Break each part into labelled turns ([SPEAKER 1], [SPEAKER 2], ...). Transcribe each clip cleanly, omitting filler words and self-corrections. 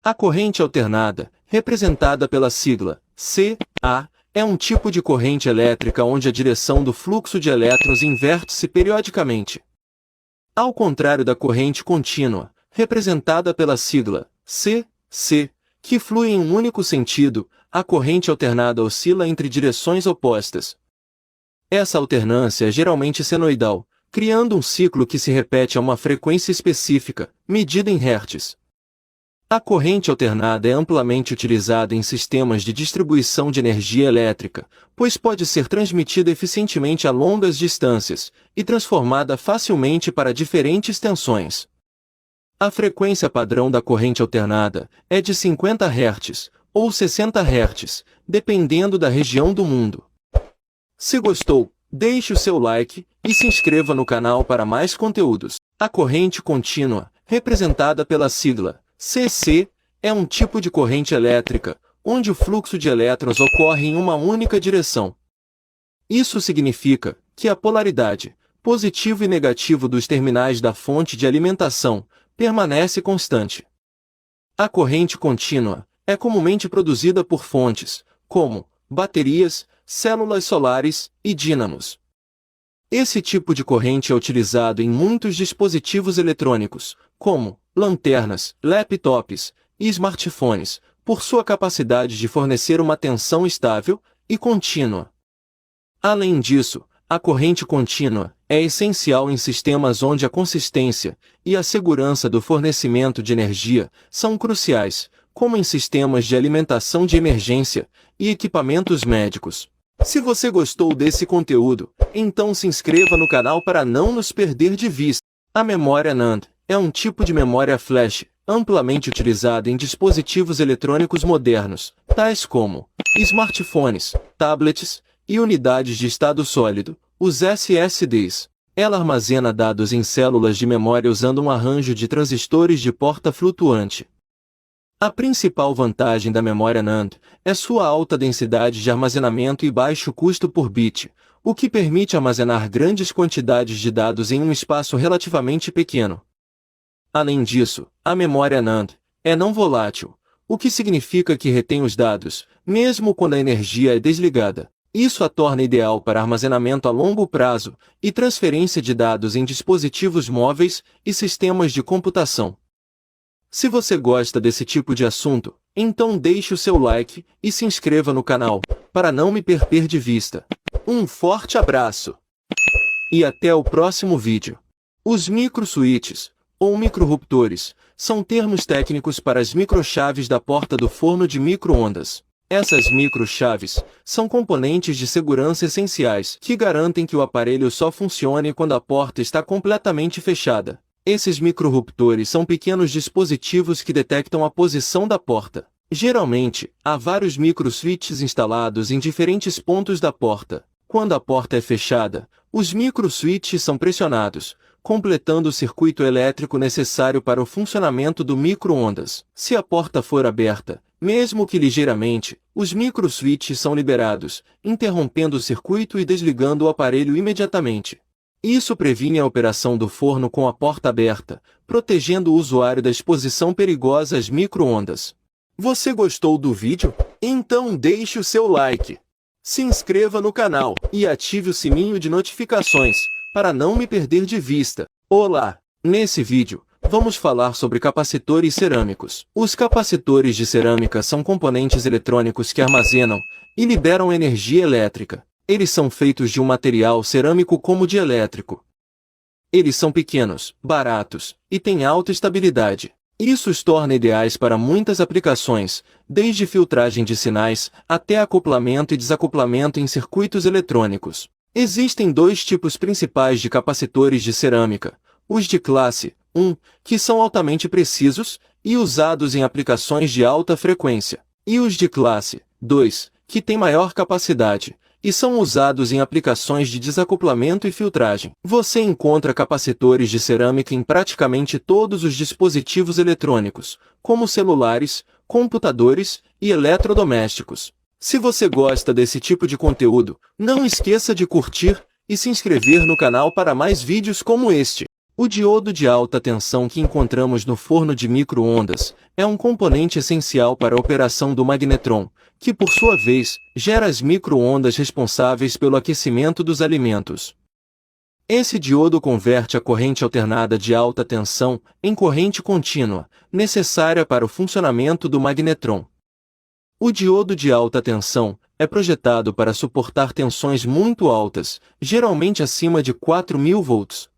[SPEAKER 1] A corrente alternada, representada pela sigla CA, é um tipo de corrente elétrica onde a direção do fluxo de elétrons inverte-se periodicamente. Ao contrário da corrente contínua, representada pela sigla CC, que flui em um único sentido, a corrente alternada oscila entre direções opostas. Essa alternância é geralmente senoidal, criando um ciclo que se repete a uma frequência específica, medida em hertz. A corrente alternada é amplamente utilizada em sistemas de distribuição de energia elétrica, pois pode ser transmitida eficientemente a longas distâncias e transformada facilmente para diferentes tensões. A frequência padrão da corrente alternada é de 50 Hz ou 60 Hz, dependendo da região do mundo. Se gostou, deixe o seu like e se inscreva no canal para mais conteúdos. A corrente contínua, representada pela sigla CC, é um tipo de corrente elétrica, onde o fluxo de elétrons ocorre em uma única direção. Isso significa que a polaridade, positivo e negativo dos terminais da fonte de alimentação, permanece constante. A corrente contínua é comumente produzida por fontes, como baterias, células solares e dínamos. Esse tipo de corrente é utilizado em muitos dispositivos eletrônicos, como lanternas, laptops e smartphones, por sua capacidade de fornecer uma tensão estável e contínua. Além disso, a corrente contínua é essencial em sistemas onde a consistência e a segurança do fornecimento de energia são cruciais, como em sistemas de alimentação de emergência e equipamentos médicos. Se você gostou desse conteúdo, então se inscreva no canal para não nos perder de vista. A memória NAND é um tipo de memória flash amplamente utilizada em dispositivos eletrônicos modernos, tais como smartphones, tablets e unidades de estado sólido, os SSDs. Ela armazena dados em células de memória usando um arranjo de transistores de porta flutuante. A principal vantagem da memória NAND é sua alta densidade de armazenamento e baixo custo por bit, o que permite armazenar grandes quantidades de dados em um espaço relativamente pequeno. Além disso, a memória NAND é não volátil, o que significa que retém os dados, mesmo quando a energia é desligada. Isso a torna ideal para armazenamento a longo prazo e transferência de dados em dispositivos móveis e sistemas de computação. Se você gosta desse tipo de assunto, então deixe o seu like e se inscreva no canal, para não me perder de vista. Um forte abraço! E até o próximo vídeo. Os microswitches, ou microruptores, são termos técnicos para as microchaves da porta do forno de micro-ondas. Essas microchaves são componentes de segurança essenciais que garantem que o aparelho só funcione quando a porta está completamente fechada. Esses microruptores são pequenos dispositivos que detectam a posição da porta. Geralmente, há vários microswitches instalados em diferentes pontos da porta. Quando a porta é fechada, os microswitches são pressionados, completando o circuito elétrico necessário para o funcionamento do micro-ondas. Se a porta for aberta, mesmo que ligeiramente, os microswitches são liberados, interrompendo o circuito e desligando o aparelho imediatamente. Isso previne a operação do forno com a porta aberta, protegendo o usuário da exposição perigosa às micro-ondas. Você gostou do vídeo? Então deixe o seu like. Se inscreva no canal e ative o sininho de notificações, para não me perder de vista. Olá! Nesse vídeo, vamos falar sobre capacitores cerâmicos. Os capacitores de cerâmica são componentes eletrônicos que armazenam e liberam energia elétrica. Eles são feitos de um material cerâmico como dielétrico. Eles são pequenos, baratos e têm alta estabilidade. Isso os torna ideais para muitas aplicações, desde filtragem de sinais até acoplamento e desacoplamento em circuitos eletrônicos. Existem dois tipos principais de capacitores de cerâmica: os de classe 1, que são altamente precisos e usados em aplicações de alta frequência, e os de classe 2, que têm maior capacidade e são usados em aplicações de desacoplamento e filtragem. Você encontra capacitores de cerâmica em praticamente todos os dispositivos eletrônicos, como celulares, computadores e eletrodomésticos. Se você gosta desse tipo de conteúdo, não esqueça de curtir e se inscrever no canal para mais vídeos como este. O diodo de alta tensão que encontramos no forno de micro-ondas é um componente essencial para a operação do magnetron, que por sua vez gera as micro-ondas responsáveis pelo aquecimento dos alimentos. Esse diodo converte a corrente alternada de alta tensão em corrente contínua, necessária para o funcionamento do magnetron. O diodo de alta tensão é projetado para suportar tensões muito altas, geralmente acima de 4.000 volts.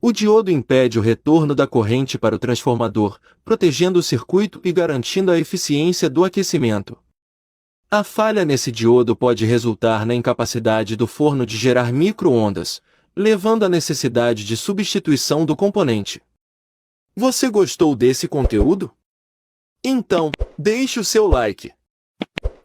[SPEAKER 1] O diodo impede o retorno da corrente para o transformador, protegendo o circuito e garantindo a eficiência do aquecimento. A falha nesse diodo pode resultar na incapacidade do forno de gerar micro-ondas, levando à necessidade de substituição do componente. Você gostou desse conteúdo? Então, deixe o seu like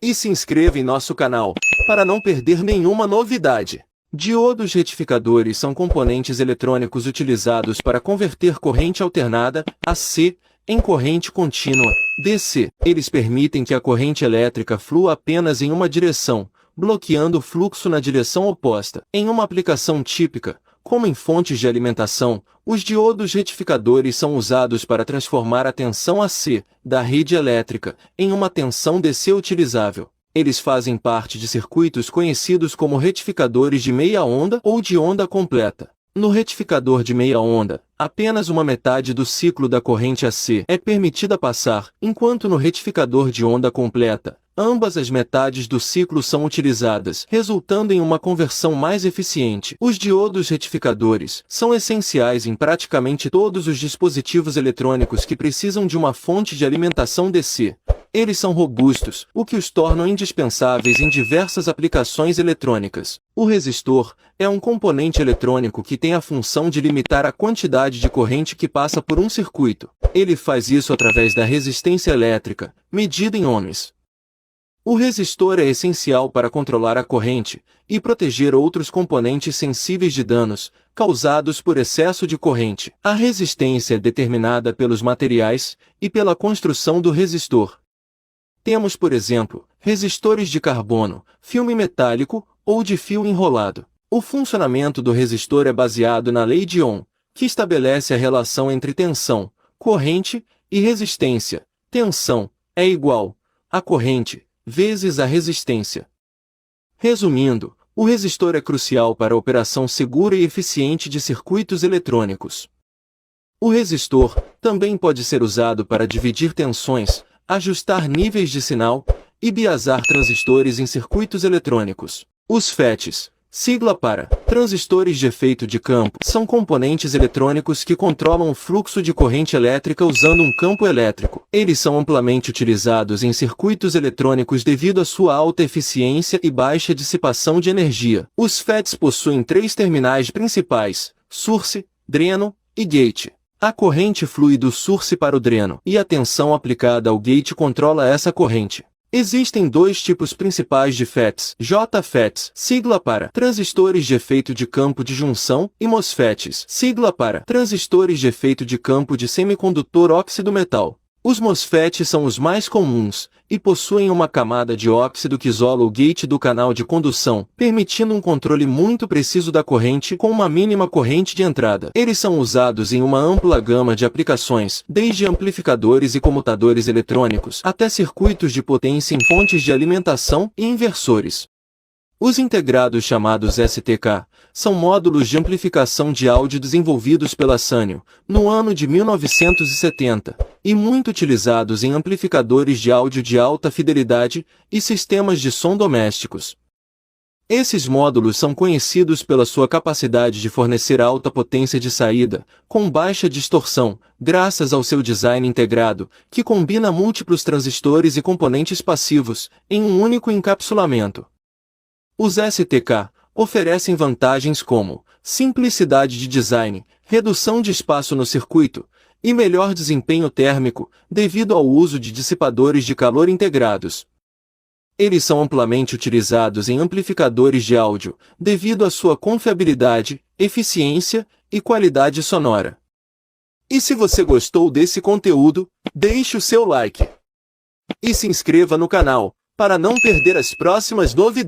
[SPEAKER 1] e se inscreva em nosso canal para não perder nenhuma novidade. Diodos retificadores são componentes eletrônicos utilizados para converter corrente alternada, AC, em corrente contínua, DC. Eles permitem que a corrente elétrica flua apenas em uma direção, bloqueando o fluxo na direção oposta. Em uma aplicação típica, como em fontes de alimentação, os diodos retificadores são usados para transformar a tensão AC da rede elétrica em uma tensão DC utilizável. Eles fazem parte de circuitos conhecidos como retificadores de meia onda ou de onda completa. No retificador de meia onda, apenas uma metade do ciclo da corrente AC é permitida passar, enquanto no retificador de onda completa, ambas as metades do ciclo são utilizadas, resultando em uma conversão mais eficiente. Os diodos retificadores são essenciais em praticamente todos os dispositivos eletrônicos que precisam de uma fonte de alimentação DC. Eles são robustos, o que os tornam indispensáveis em diversas aplicações eletrônicas. O resistor é um componente eletrônico que tem a função de limitar a quantidade de corrente que passa por um circuito. Ele faz isso através da resistência elétrica, medida em ohms. O resistor é essencial para controlar a corrente e proteger outros componentes sensíveis de danos causados por excesso de corrente. A resistência é determinada pelos materiais e pela construção do resistor. Temos, por exemplo, resistores de carbono, filme metálico ou de fio enrolado. O funcionamento do resistor é baseado na lei de Ohm, que estabelece a relação entre tensão, corrente e resistência. Tensão é igual a corrente vezes a resistência. Resumindo, o resistor é crucial para a operação segura e eficiente de circuitos eletrônicos. O resistor também pode ser usado para dividir tensões, ajustar níveis de sinal e biasar transistores em circuitos eletrônicos. Os FETs, sigla para transistores de efeito de campo, são componentes eletrônicos que controlam o fluxo de corrente elétrica usando um campo elétrico. Eles são amplamente utilizados em circuitos eletrônicos devido à sua alta eficiência e baixa dissipação de energia. Os FETs possuem 3 terminais principais: source, dreno e gate. A corrente flui do source para o dreno, e a tensão aplicada ao gate controla essa corrente. Existem 2 tipos principais de FETs: JFETs, sigla para transistores de efeito de campo de junção, e MOSFETs, sigla para transistores de efeito de campo de semicondutor óxido metal. Os MOSFETs são os mais comuns e possuem uma camada de óxido que isola o gate do canal de condução, permitindo um controle muito preciso da corrente com uma mínima corrente de entrada. Eles são usados em uma ampla gama de aplicações, desde amplificadores e comutadores eletrônicos até circuitos de potência em fontes de alimentação e inversores. Os integrados chamados STK são módulos de amplificação de áudio desenvolvidos pela Sanyo no ano de 1970 e muito utilizados em amplificadores de áudio de alta fidelidade e sistemas de som domésticos. Esses módulos são conhecidos pela sua capacidade de fornecer alta potência de saída, com baixa distorção, graças ao seu design integrado, que combina múltiplos transistores e componentes passivos em um único encapsulamento. Os STK oferecem vantagens como simplicidade de design, redução de espaço no circuito e melhor desempenho térmico devido ao uso de dissipadores de calor integrados. Eles são amplamente utilizados em amplificadores de áudio devido à sua confiabilidade, eficiência e qualidade sonora. E se você gostou desse conteúdo, deixe o seu like e se inscreva no canal para não perder as próximas novidades.